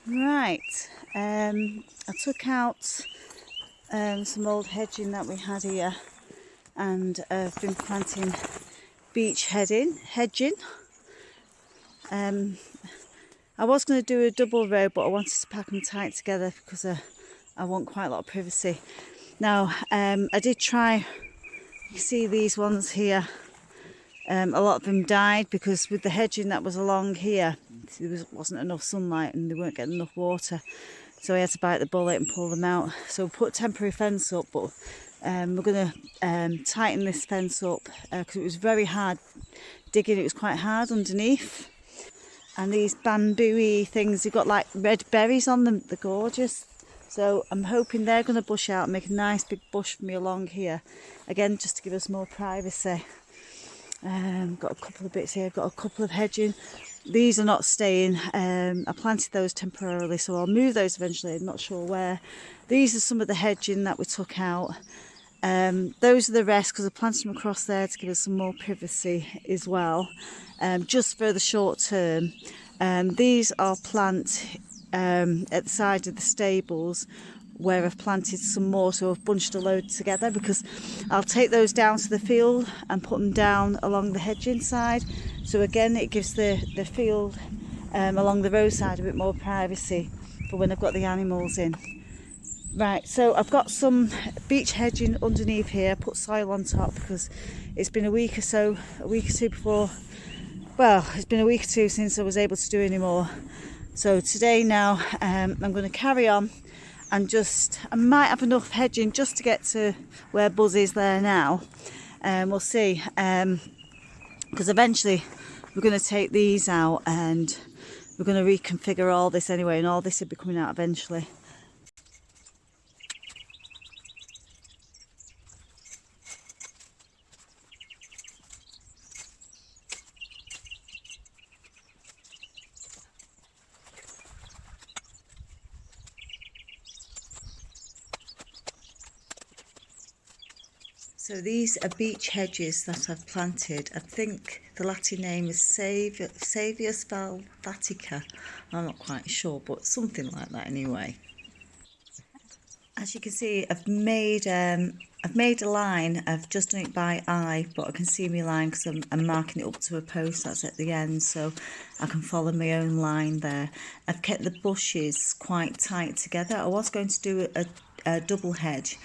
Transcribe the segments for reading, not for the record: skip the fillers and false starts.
Right, I took out some old hedging that we had here, and I've been planting beech hedging. I was going to do a double row, but I wanted to pack them tight together because I want quite a lot of privacy. Now, I did try, you see these ones here, a lot of them died because with the hedging that was along here, there wasn't enough sunlight and they weren't getting enough water. So I had to bite the bullet and pull them out. So put temporary fence up, but we're going to tighten this fence up because it was very hard digging. It was quite hard underneath. And these bamboo-y things, they've got like red berries on them. They're gorgeous. So I'm hoping they're going to bush out and make a nice big bush for me along here. Again, just to give us more privacy. Got a couple of bits here. Got a couple of hedging. These are not staying. I planted those temporarily, so I'll move those eventually. I'm not sure where. These are some of the hedging that we took out. Those are the rest because I planted them across there to give us some more privacy as well, just for the short term. These are plant at the side of the stables where I've planted some more, so I've bunched a load together because I'll take those down to the field and put them down along the hedging side. So again, it gives the field along the roadside a bit more privacy for when I've got the animals in. Right, so I've got some beech hedging underneath here, put soil on top because it's been a week or two before, well, it's been a week or two since I was able to do any more. So today now, I'm going to carry on and I might have enough hedging just to get to where Buzz is there now. We'll see, because eventually we're going to take these out and we're going to reconfigure all this anyway, and all this will be coming out eventually. So these are beech hedges that I've planted. I think the Latin name is Savius Valvatica. I'm not quite sure, but something like that anyway. As you can see, I've made a line. I've just done it by eye, but I can see my line because I'm marking it up to a post that's at the end, so I can follow my own line there. I've kept the bushes quite tight together. I was going to do a double hedge,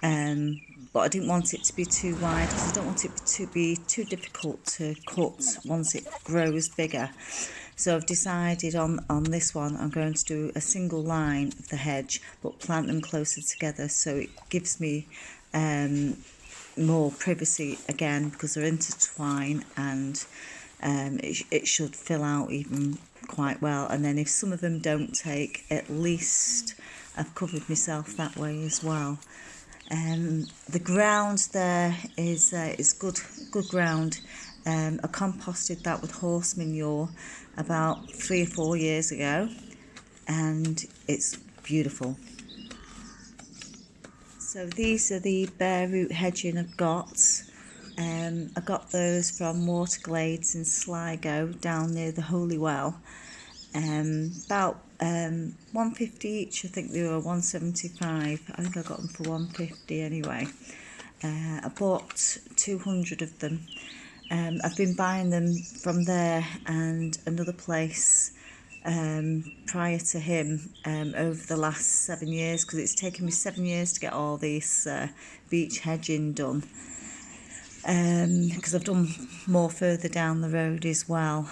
but I didn't want it to be too wide because I don't want it to be too difficult to cut once it grows bigger. So I've decided on this one I'm going to do a single line of the hedge but plant them closer together, so it gives me more privacy again because they're intertwined, and it should fill out even quite well. And then if some of them don't take, at least I've covered myself that way as well. The ground there is good ground. I composted that with horse manure about 3 or 4 years ago, and it's beautiful. So these are the bare root hedging I've got. I got those from Waterglades in Sligo down near the Holy Well. About 150 each. I think they were 175. I think I got them for 150 anyway. I bought 200 of them. I've been buying them from there and another place prior to him over the last 7 years, because it's taken me 7 years to get all this beech hedging done, because I've done more further down the road as well.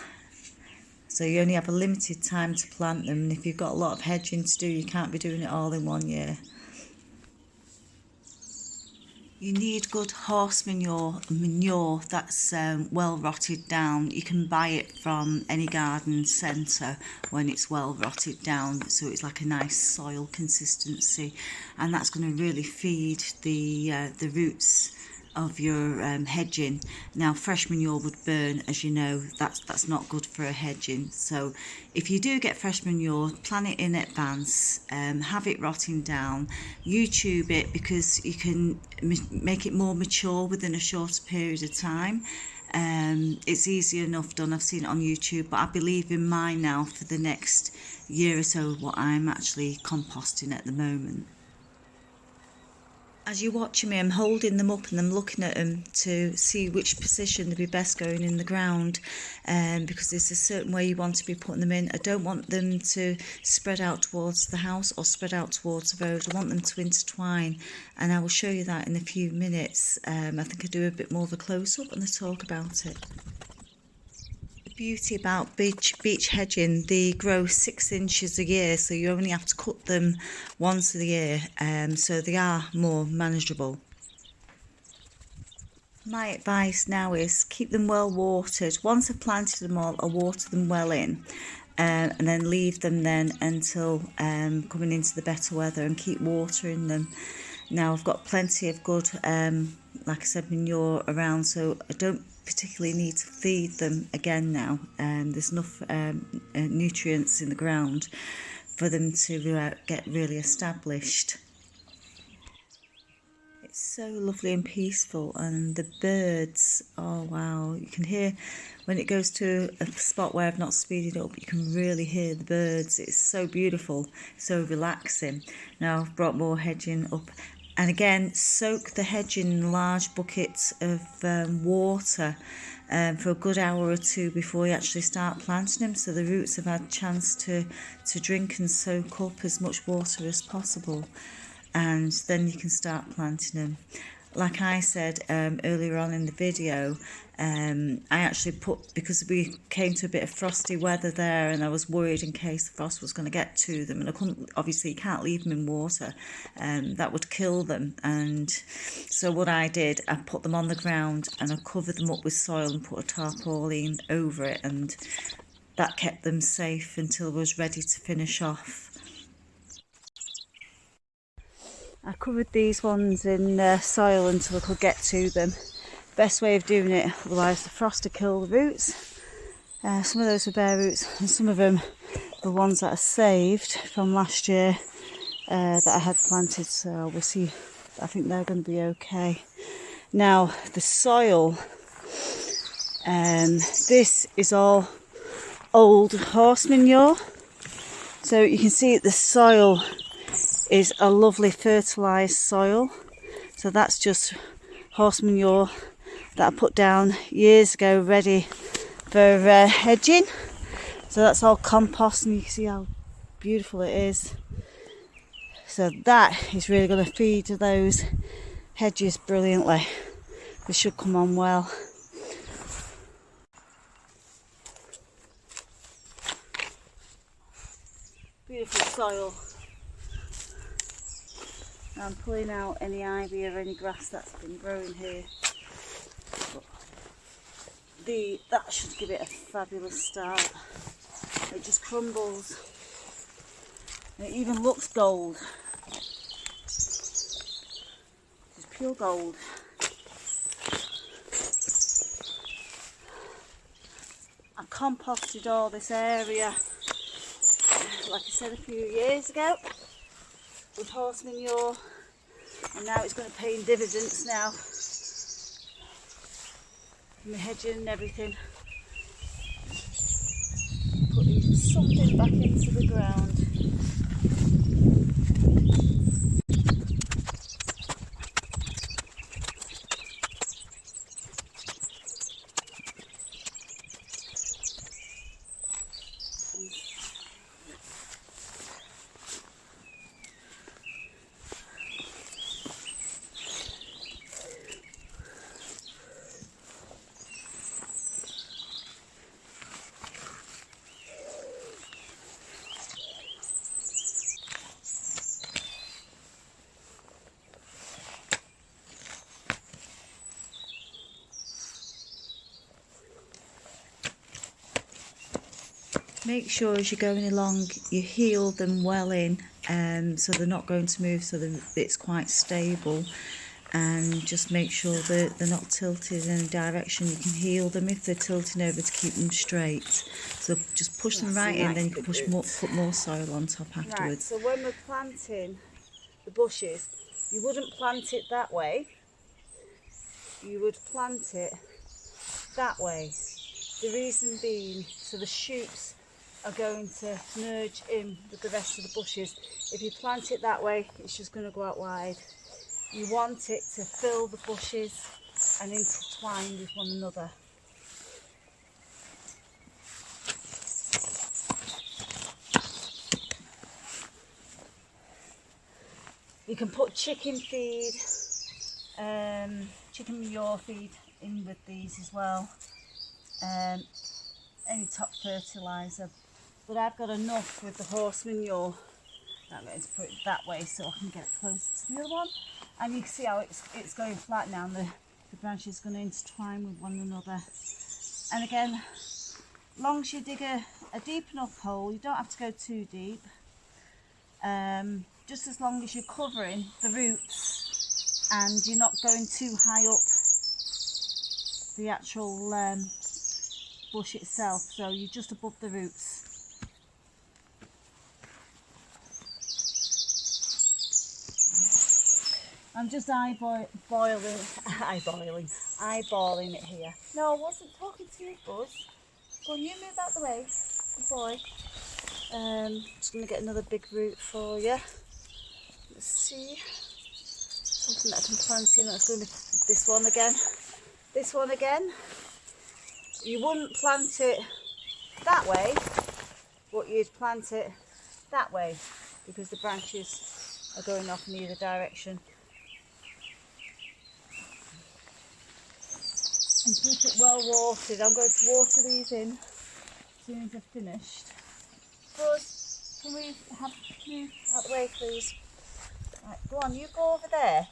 So you only have a limited time to plant them, and if you've got a lot of hedging to do, you can't be doing it all in 1 year. You need good horse manure that's well rotted down. You can buy it from any garden centre when it's well rotted down, so it's like a nice soil consistency, and that's going to really feed the roots of your hedging. Now fresh manure would burn, as you know. That's not good for a hedging. So if you do get fresh manure, plan it in advance, have it rotting down, YouTube it, because you can make it more mature within a shorter period of time. It's easy enough done. I've seen it on YouTube, but I believe in mine now for the next year or so, what I'm actually composting at the moment. As you're watching me, I'm holding them up and I'm looking at them to see which position they'd be best going in the ground, because there's a certain way you want to be putting them in. I don't want them to spread out towards the house or spread out towards the road. I want them to intertwine, and I will show you that in a few minutes. I think I'll do a bit more of a close-up and I'll talk about it. Beauty about beech hedging, they grow 6 inches a year, so you only have to cut them once a year, so they are more manageable. My advice now is keep them well watered. Once I've planted them all, I'll water them well in, and then leave them then until coming into the better weather, and keep watering them. Now I've got plenty of good, like I said, manure around, so I don't particularly need to feed them again now. There's enough nutrients in the ground for them to get really established. It's so lovely and peaceful, and the birds, oh wow, you can hear when it goes to a spot where I've not speeded up, you can really hear the birds. It's so beautiful, so relaxing. Now I've brought more hedging up, and again, soak the hedge in large buckets of water for a good hour or two before you actually start planting them, so the roots have had a chance to drink and soak up as much water as possible, and then you can start planting them. Like I said earlier on in the video, I actually put, because we came to a bit of frosty weather there, and I was worried in case the frost was going to get to them, and I couldn't, obviously you can't leave them in water, that would kill them. And so what I did, I put them on the ground and I covered them up with soil and put a tarpaulin over it, and that kept them safe until I was ready to finish off. I covered these ones in soil until I could get to them. Best way of doing it, otherwise the frost will kill the roots. Some of those were bare roots, and some of them the ones that I saved from last year that I had planted, so we'll see. I think they're going to be okay. Now the soil, this is all old horse manure, so you can see the soil is a lovely fertilised soil. So that's just horse manure that I put down years ago, ready for hedging. So that's all compost, and you can see how beautiful it is. So that is really going to feed those hedges brilliantly. They should come on well. Beautiful soil. I'm pulling out any ivy or any grass that's been growing here. But that should give it a fabulous start. It just crumbles. And it even looks gold. It's pure gold. I composted all this area, like I said, a few years ago, with horse manure, and now it's going to pay in dividends now, and the hedging and everything, putting something back into the ground. Make sure as you're going along you heel them well in, so they're not going to move, so that it's quite stable, and just make sure that they're not tilted in any direction. You can heel them if they're tilting over to keep them straight, so just push them right in, then you can put more soil on top afterwards. Right, so when we're planting the bushes, you wouldn't plant it that way, you would plant it that way. The reason being, so the shoots are going to merge in with the rest of the bushes. If you plant it that way, it's just going to go out wide. You want it to fill the bushes and intertwine with one another. You can put chicken feed, chicken manure feed in with these as well. Any top fertiliser, but I've got enough with the horse manure. I'm going to put it that way so I can get close to the other one. And you can see how it's going flat now, and the branches are going to intertwine with one another. And again, as long as you dig a deep enough hole, you don't have to go too deep. Just as long as you're covering the roots and you're not going too high up the actual bush itself, so you're just above the roots. I'm just eyeballing it here. No, I wasn't talking to you, Buzz. Go on, you move out the way. Good boy. Just going to get another big root for you. Let's see. Something that I can plant in. That's going to be this one again. This one again. You wouldn't plant it that way, but you'd plant it that way because the branches are going off in either direction. And keep it well watered. I'm going to water these in as soon as I've finished. Buzz, can we have you out the way, please? Right, go on, you go over there.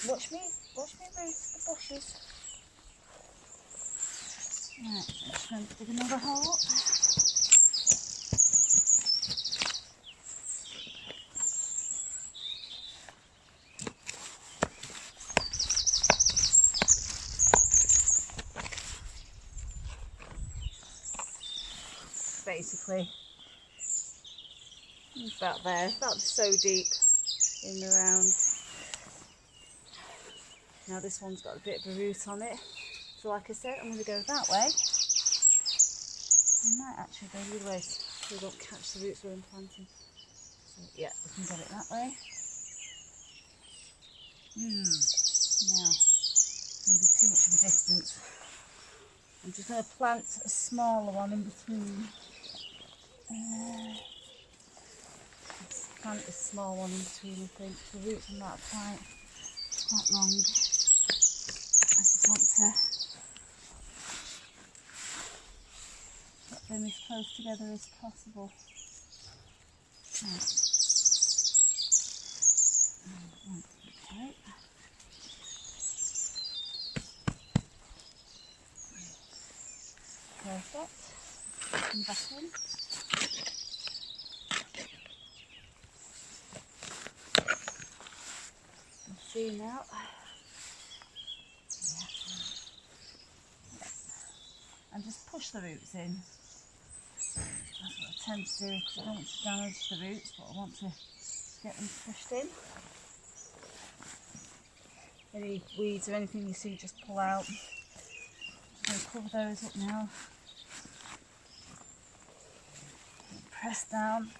Watch me root the bushes. Right, so I'm just going to dig another hole up. Basically, it's about there, about so deep in the round. Now this one's got a bit of a root on it, so like I said, I'm going to go that way. I might actually go the other way so we don't catch the roots where I'm planting. So yeah, we can get it that way. Now, it's going to be too much of a distance. I'm just going to plant a smaller one in between. Let's plant a small one in between, I think. The roots are not quite long. I just want to get them as close together as possible. Right. Okay. Perfect. Come back in. See now. And just push the roots in. That's what I tend to do because I don't want to damage the roots, but I want to get them pushed in. Any weeds or anything you see, just pull out. I'm going to cover those up now. Press down.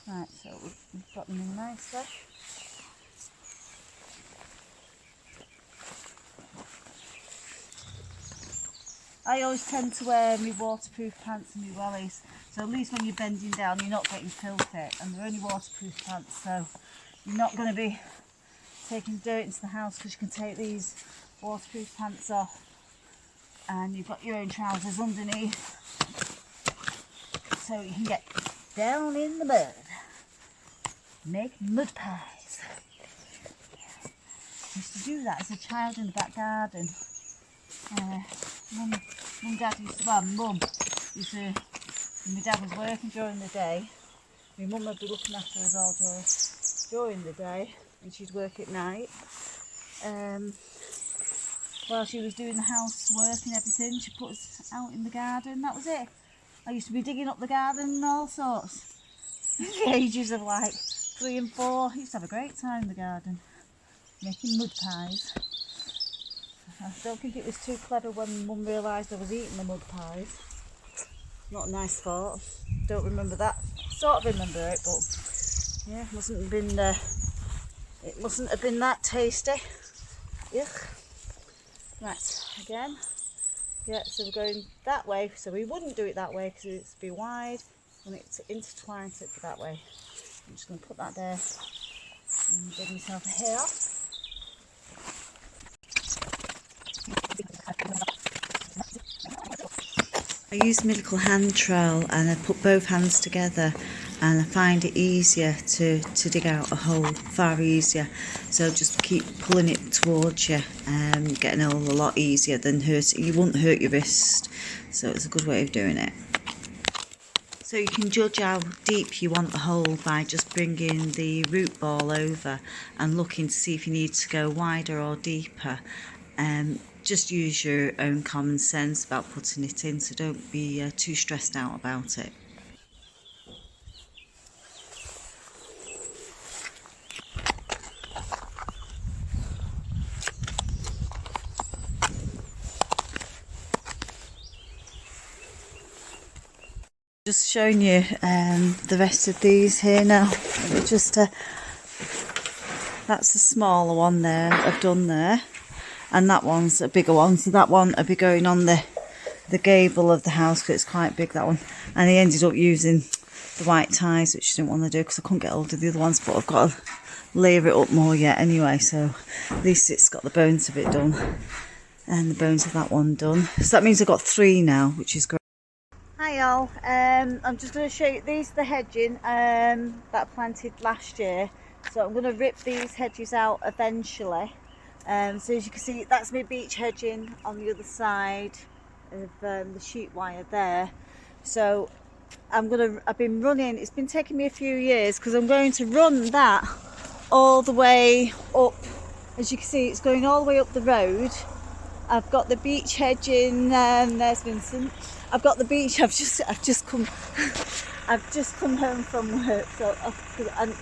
Right, so we've got them in nicely. I always tend to wear my waterproof pants and my wellies, so at least when you're bending down you're not getting filthy, and they're only waterproof pants, so you're not going to be taking dirt into the house because you can take these waterproof pants off and you've got your own trousers underneath, so you can get down in the mud, make mud pies. I used to do that as a child in the back garden. Mum and Dad used to, well, Mum used to, when my Dad was working during the day, my Mum would be looking after us all during the day, and she'd work at night. While she was doing the housework and everything, she put us out in the garden, that was it. I used to be digging up the garden and all sorts. The ages of like 3 and 4 used to have a great time in the garden, making mud pies. I don't think it was too clever when Mum realised I was eating the mud pies. Not a nice thought. Don't remember that. Sort of remember it, but yeah, it mustn't have been that tasty. Yuck. Right, again. Yeah, so we're going that way. So we wouldn't do it that way because it's be wide and it's intertwined, so it'd be that way. I'm just going to put that there and give myself a hair. I use my little hand trowel and I put both hands together, and I find it easier to dig out a hole, far easier. So just keep pulling it towards you, getting a hole a lot easier than hurting. You won't hurt your wrist, so it's a good way of doing it. So you can judge how deep you want the hole by just bringing the root ball over and looking to see if you need to go wider or deeper. Just use your own common sense about putting it in, so don't be too stressed out about it. Just showing you the rest of these here now. Just that's the smaller one there I've done there, and that one's a bigger one. So that one will be going on the gable of the house because it's quite big, that one. And he ended up using the white ties, which I didn't want to do because I couldn't get hold of the other ones, but I've got to layer it up more yet anyway. So at least it's got the bones of it done and the bones of that one done. So that means I've got 3 now, which is great. Hi y'all, I'm just going to show you, these are the hedging that I planted last year. So I'm going to rip these hedges out eventually. So as you can see, that's my beech hedging on the other side of the sheet wire there. So I've been running, it's been taking me a few years because I'm going to run that all the way up. As you can see, it's going all the way up the road. I've got the beech hedging, there's Vincent. I've got the beech. I've just come home from work, so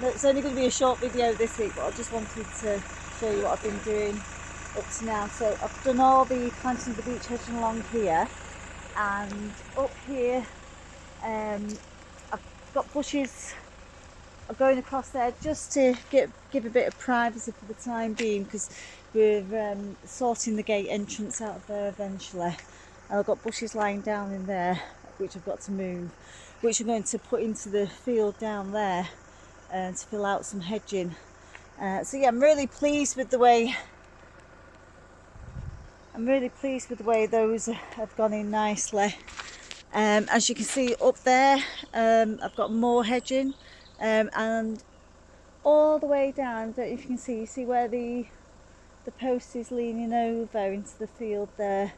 it's only going to be a short video this week, but I just wanted to show you what I've been doing up to now. So I've done all the planting of the beech hedging along here, and up here I've got bushes going across there just to give a bit of privacy for the time being, because we're sorting the gate entrance out of there eventually. And I've got bushes lying down in there which I've got to move, which I'm going to put into the field down there to fill out some hedging. So yeah, I'm really pleased with the way those have gone in nicely. As you can see up there, I've got more hedging, and all the way down, I don't know if you can see, where the post is leaning over into the field there.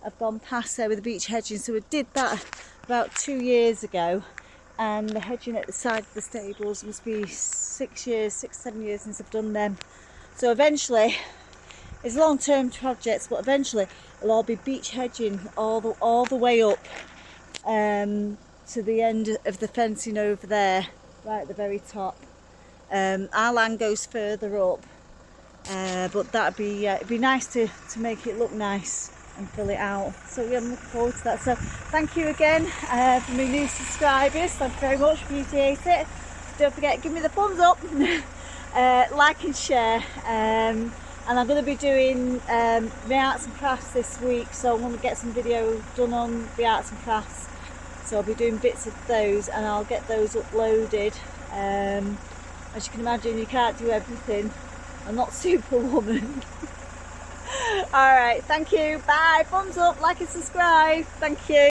I've gone past there with the beech hedging, so we did that about 2 years ago, and the hedging at the side of the stables must be 6 years, 7 years since I've done them. So eventually, it's long-term projects, but eventually it'll all be beech hedging all the way up to the end of the fencing over there, right at the very top. Our land goes further up, but that'd be it'd be nice to make it look nice and fill it out. So yeah, I'm looking forward to that. So thank you again for my new subscribers. Thank you very much, appreciate it. Don't forget, give me the thumbs up, like and share. And I'm going to be doing my arts and crafts this week, so I'm going to get some video done on the arts and crafts. So I'll be doing bits of those and I'll get those uploaded. As you can imagine, you can't do everything. I'm not Superwoman. Alright, thank you, bye, thumbs up, like and subscribe, thank you.